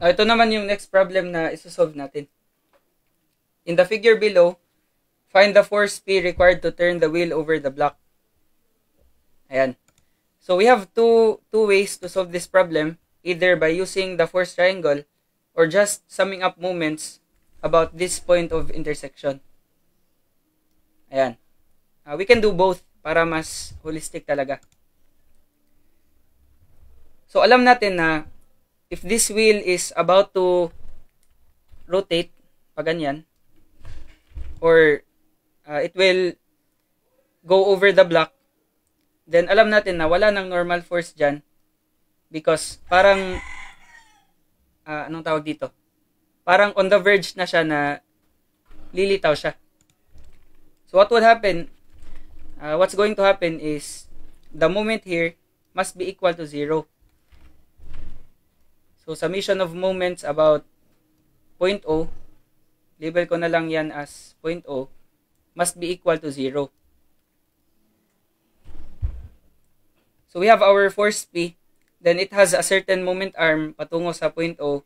Ito naman yung next problem na isosolve natin. In the figure below, find the force P required to turn the wheel over the block. Ayan. So we have two ways to solve this problem, either by using the force triangle or just summing up moments about this point of intersection. Ayan. We can do both para mas holistic talaga. So alam natin na if this wheel is about to rotate, pa ganyan, or it will go over the block, then alam natin na wala nang normal force dyan because parang, anong tawag dito? Parang on the verge na siya na lilitaw siya. So what would happen, what's going to happen is the moment here must be equal to 0. So summation of moments about point O, label ko na lang yan as point O, must be equal to 0. So we have our force P, then it has a certain moment arm patungo sa point O,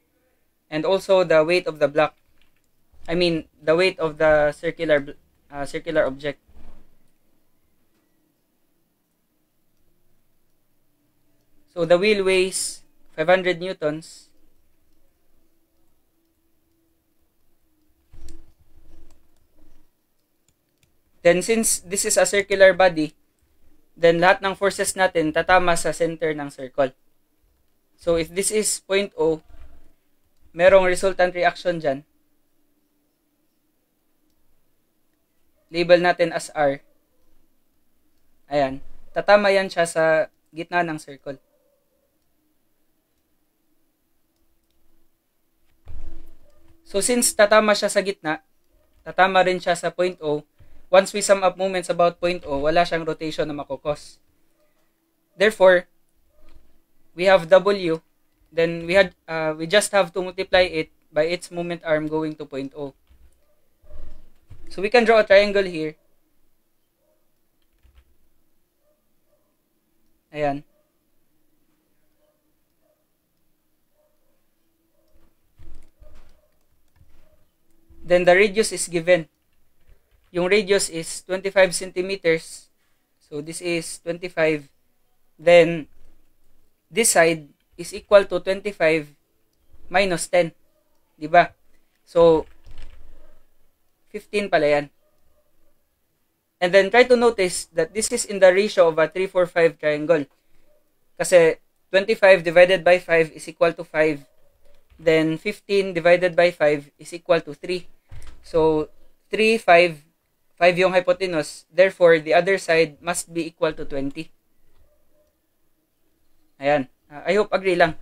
and also the weight of the block. I mean, the weight of the circular object. So the wheel weighs 500 newtons. Then since this is a circular body, then lahat ng forces natin tatama sa center ng circle. So if this is point O, merong resultant reaction dyan. Label natin as R. Ayan. Tatama yan siya sa gitna ng circle. So since tatama siya sa gitna, tatama rin siya sa point O, once we sum up moments about point O, wala siyang rotation na makukos. Therefore, we have W, then we just have to multiply it by its moment arm going to point O. So we can draw a triangle here. Ayan. Then the radius is given. Yung radius is 25 centimeters. So this is 25. Then this side is equal to 25 minus 10. Diba? So 15 pala yan. And then try to notice that this is in the ratio of a 3-4-5 triangle. Kasi 25 divided by 5 is equal to 5. Then 15 divided by 5 is equal to 3. So 3, 5, 5 yung hypotenuse. Therefore, the other side must be equal to 20. Ayan. I hope agree lang.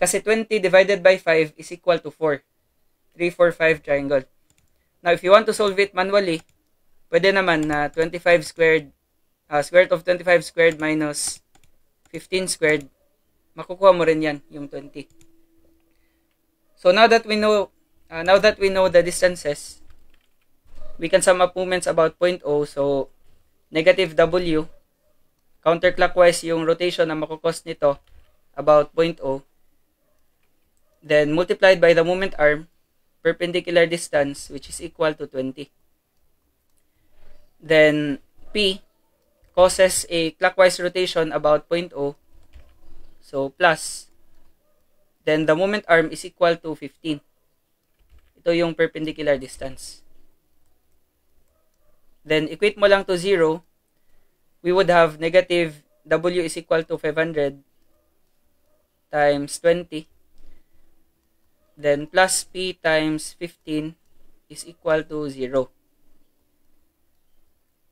Kasi 20 divided by 5 is equal to 4. 3, 4, 5 triangle. Now, if you want to solve it manually, pwede naman na 25 squared, square root of 25 squared minus 15 squared, makukuha mo rin yan, yung 20. So now that we know the distances, we can sum up moments about point O. So negative W, counterclockwise yung rotation na makukos nito about point O. Then multiplied by the moment arm, perpendicular distance, which is equal to 20. Then P causes a clockwise rotation about point O. So plus, then the moment arm is equal to 15. Ito yung perpendicular distance. Then equate mo lang to 0, we would have negative W is equal to 500 times 20. Then plus P times 15 is equal to 0.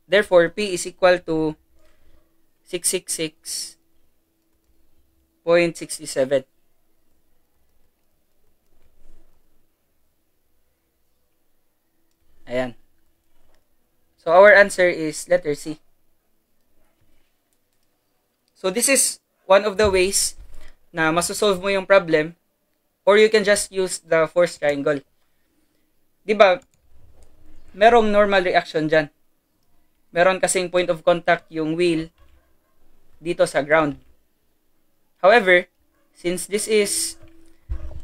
Therefore, P is equal to 666.67. Ayan. So, our answer is letter C. So, this is one of the ways na masosolve mo yung problem, or you can just use the force triangle. Diba, merong normal reaction dyan. Meron kasing point of contact yung wheel dito sa ground. However, since this is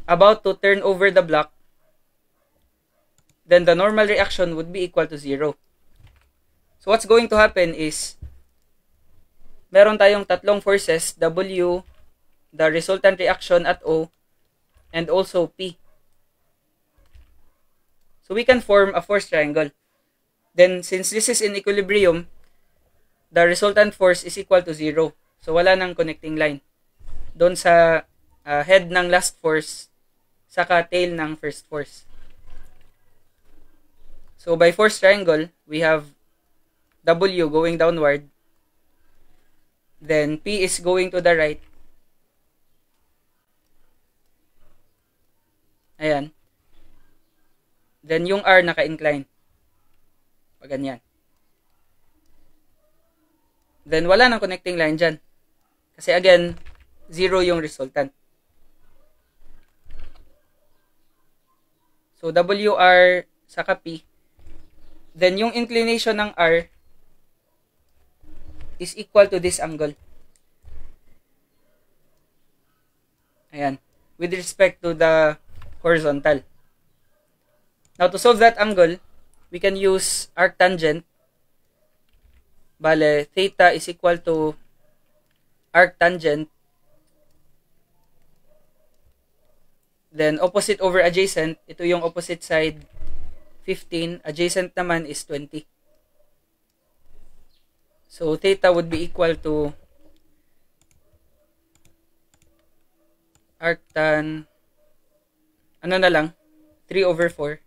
about to turn over the block, then the normal reaction would be equal to 0. So what's going to happen is, meron tayong tatlong forces, W, the resultant reaction at O, and also P. So we can form a force triangle. Then since this is in equilibrium, the resultant force is equal to 0. So wala nang connecting line doon sa head ng last force saka tail ng first force. So by force triangle, we have W going downward, then P is going to the right. Ayan. Then yung R naka-incline. Pag ganyan. Then wala nang connecting line dyan. Kasi again, 0 yung resultant. So WR saka P. Then yung inclination ng R is equal to this angle. Ayan. With respect to the horizontal. Now to solve that angle, we can use arctangent. Bale, theta is equal to arctangent. Then opposite over adjacent, ito yung opposite side, 15. Adjacent naman is 20. So theta would be equal to arctan, ano na lang, 3 over 4.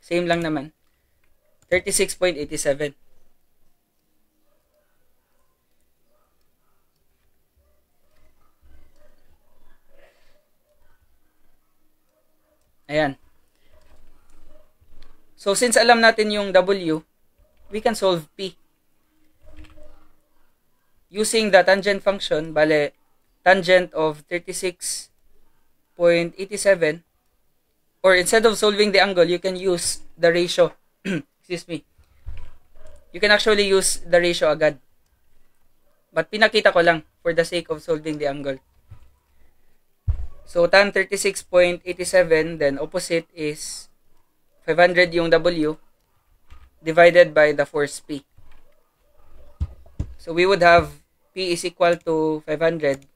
Same lang naman. 36.87. Ayan. So, since alam natin yung W, we can solve P. Using the tangent function, bale, tangent of 36.87, or instead of solving the angle, you can use the ratio. Excuse me. You can actually use the ratio agad. But pinakita ko lang for the sake of solving the angle. So, tan 36.87, then opposite is 500 yung W divided by the force P. So, we would have P is equal to 500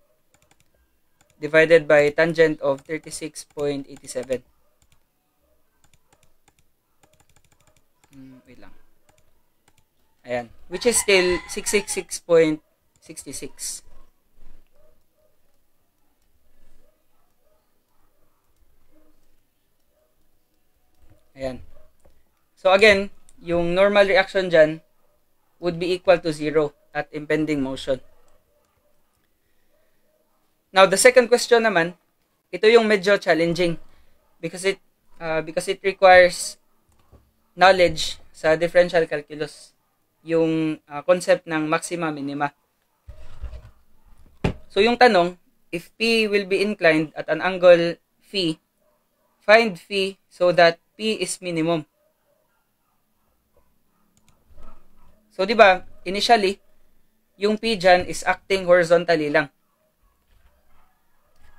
divided by tangent of 36.87. Wait lang. Ayan. Which is still 666.66. Ayan. So again, yung normal reaction dyan would be equal to 0 at impending motion. Now, the second question naman, ito yung medyo challenging because it requires knowledge sa differential calculus, yung concept ng maxima minima. So yung tanong, if P will be inclined at an angle phi, find phi so that P is minimum. So, di ba, initially, yung P dyan is acting horizontally lang.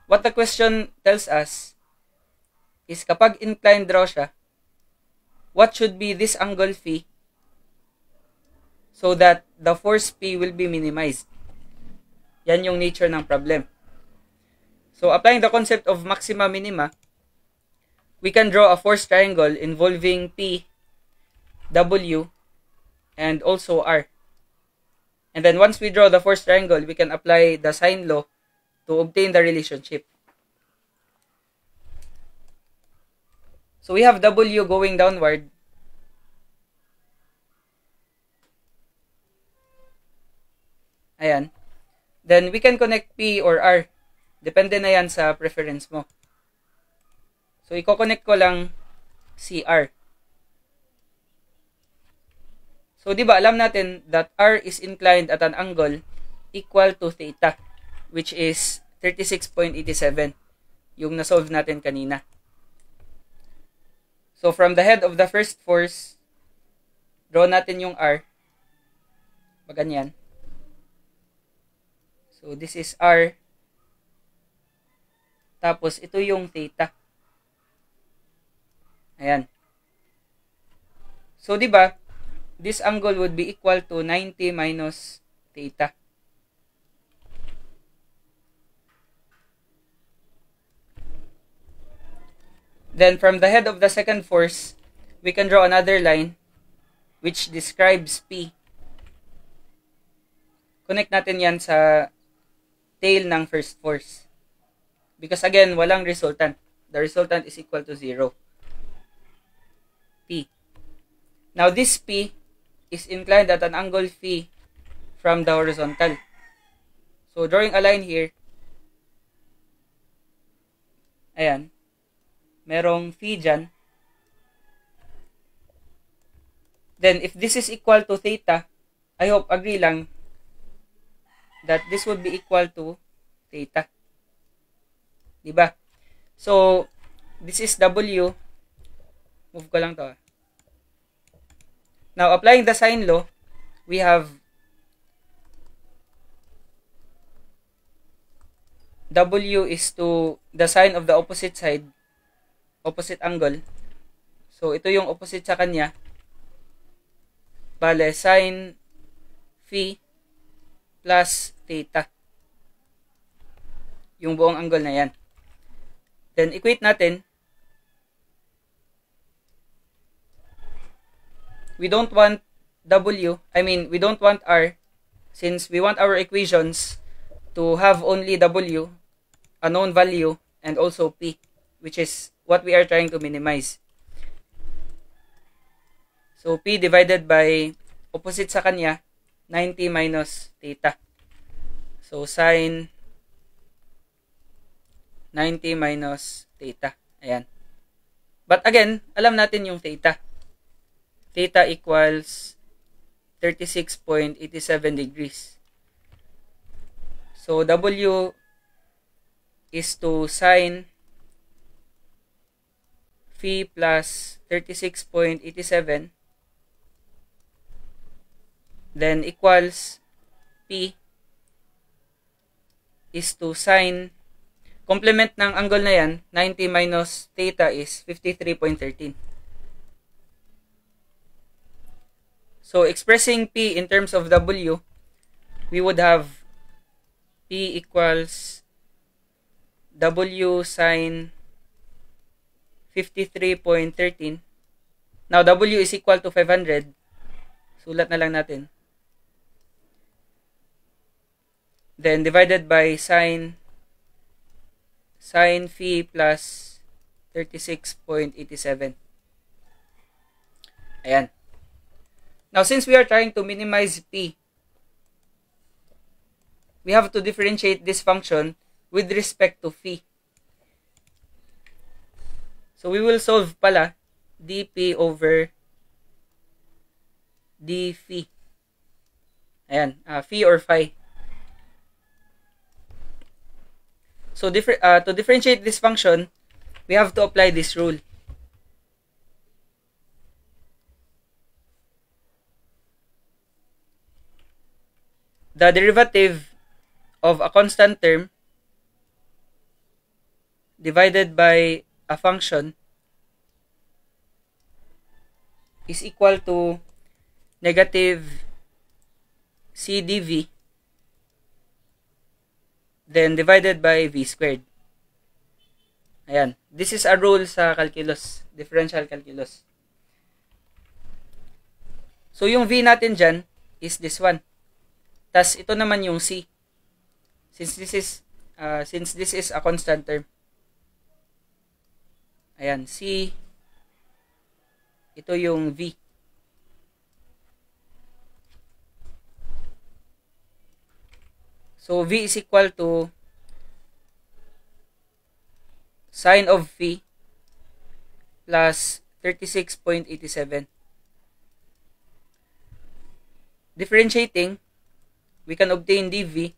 What the question tells us is kapag inclined raw siya, what should be this angle phi so that the force P will be minimized? Yan yung nature ng problem. So, applying the concept of maxima minima, we can draw a force triangle involving P, W, and also R. And then once we draw the force triangle, we can apply the sine law to obtain the relationship. So we have W going downward. Ayan. Then we can connect P or R. Depende na yan sa preference mo. So, i-connect ko lang CR. So, di ba, alam natin that R is inclined at an angle equal to theta, which is 36.87, yung na-solve natin kanina. So, from the head of the first force, draw natin yung R. Ganyan. So, this is R. Tapos, ito yung theta. Ayan. So, di ba, this angle would be equal to 90 minus theta. Then, from the head of the second force, we can draw another line which describes P. Connect natin yan sa tail ng first force. Because again, walang resultant. The resultant is equal to 0. P. Now, this P is inclined at an angle phi from the horizontal. So, drawing a line here, ayan, merong phi dyan. Then, if this is equal to theta, I hope agree lang that this would be equal to theta. Diba? So, this is W. Move ko lang to. Now, applying the sine law, we have W is to the sine of the opposite side, opposite angle. So, ito yung opposite sa kanya. Bale, sine phi plus theta. Yung buong angle na yan. Then, equate natin. We don't want W, we don't want R, since we want our equations to have only W, a known value, and also P, which is what we are trying to minimize. So, P divided by opposite sa kanya, 90 minus theta. So, sine 90 minus theta. Ayan. But again, alam natin yung theta. Theta equals 36.87 degrees. So, W is to sine phi plus 36.87, then equals P is to sine, complement ng angle na yan, 90 minus theta is 53.13. So, expressing P in terms of W, we would have P equals W sine 53.13. Now, W is equal to 500. Sulat na lang natin. Then, divided by sine phi plus 36.87. Ayan. Now, since we are trying to minimize P, we have to differentiate this function with respect to phi. So, we will solve pala dP over d phi. Ayan, phi or phi. So, to differentiate this function, we have to apply this rule. The derivative of a constant term divided by a function is equal to negative c dv, then divided by v squared. Ayan. This is a rule sa calculus, differential calculus. So, yung v natin dyan is this one. Tas ito naman yung c. Since this is a constant term. Ayan, c. Ito yung v. So, v is equal to sine of phi plus 36.87. Differentiating, we can obtain dv.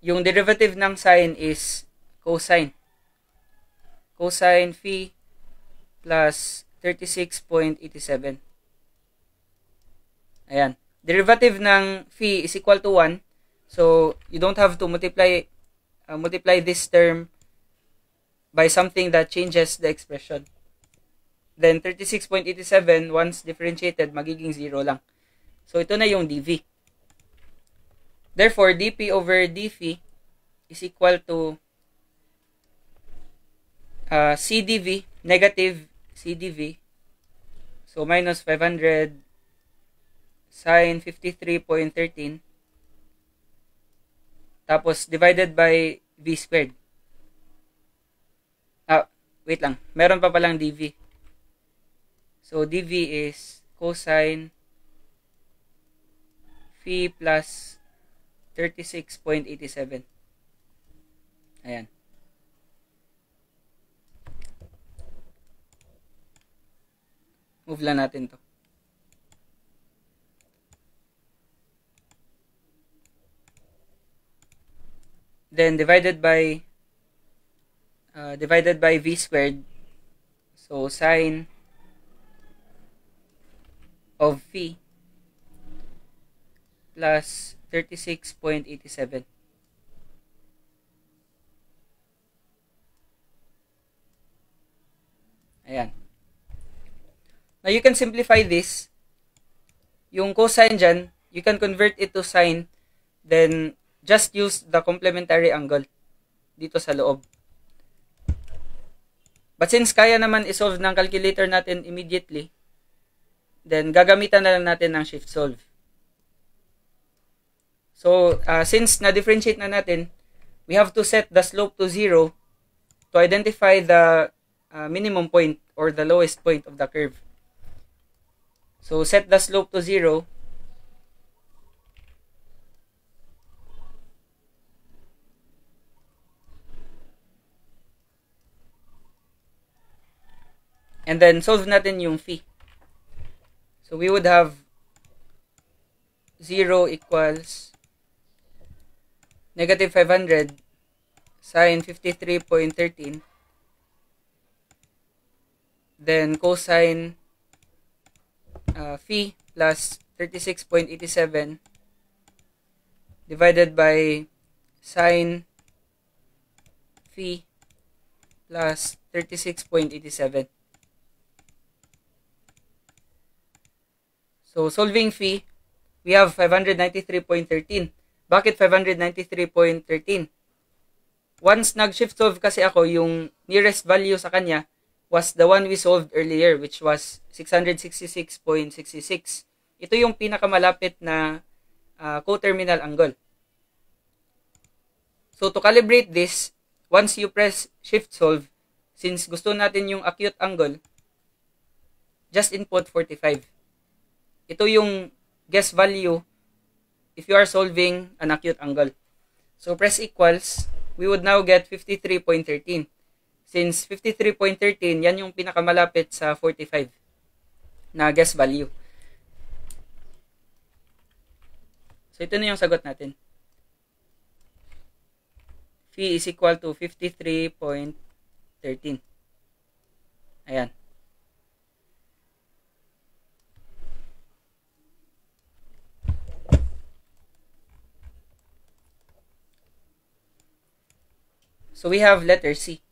Yung derivative ng sine is cosine. Cosine phi plus 36.87. Ayan. Derivative ng phi is equal to 1. So, you don't have to multiply this term by something that changes the expression. Then 36.87 once differentiated magiging 0 lang. So ito na yung dv. Therefore, dp over dphi is equal to cdv, negative cdv. So minus 500 sine 53.13 tapos divided by v squared. Wait lang. Meron pa palang dv. So dv is cosine phi plus 36.87. Ayan. Move lang natin to. Then divided by v squared. So sine of phi plus 36.87. Ayan. Now you can simplify this. Yung cosine dyan, you can convert it to sine, then just use the complementary angle dito sa loob. But since kaya naman isolve ng calculator natin immediately, then gagamitan na lang natin ng shift solve. So, since na-differentiate na natin, we have to set the slope to 0 to identify the minimum point or the lowest point of the curve. So, set the slope to 0. And then, solve natin yung phi. So, we would have 0 equals negative 500 sine 53.13. Then, cosine phi plus 36.87 divided by sine phi plus 36.87. So, solving phi, we have 593.13. Bakit 593.13? Once nag-shift solve kasi ako, yung nearest value sa kanya was the one we solved earlier, which was 666.66. Ito yung pinakamalapit na coterminal angle. So, to calibrate this, once you press shift solve, since gusto natin yung acute angle, just input 45. Ito yung guess value if you are solving an acute angle. So, press equals, we would now get 53.13. Since 53.13, yan yung pinakamalapit sa 45 na guess value. So, ito na yung sagot natin. Phi is equal to 53.13. Ayan. So, we have letter C.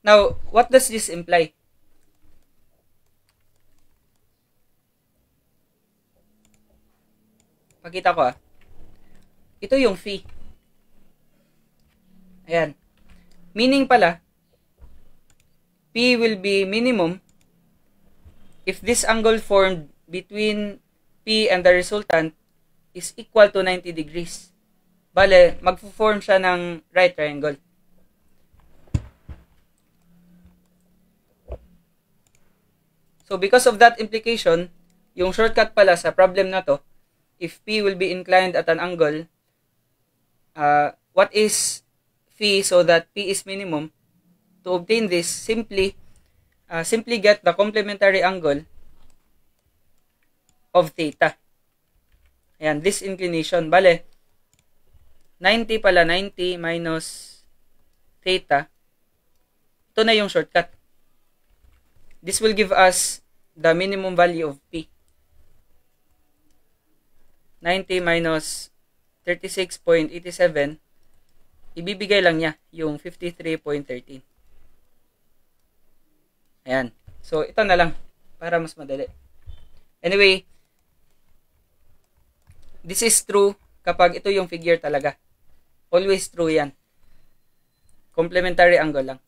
Now, what does this imply? Pakita ko Ito yung phi. Ayan. Meaning pala, P will be minimum if this angle formed between P and the resultant is equal to 90 degrees. Bale, magpo-form siya ng right triangle. So, because of that implication, yung shortcut pala sa problem na to, if P will be inclined at an angle, what is phi so that P is minimum? To obtain this, simply get the complementary angle of theta. Ayan, this inclination. Bale, 90 pala, 90 minus theta. Ito na yung shortcut. This will give us the minimum value of P. 90 minus 36.87 ibibigay lang niya yung 53.13. Ayan. So, ito na lang para mas madali. Anyway, this is true kapag ito yung figure talaga. Always true yan. Complementary angle lang.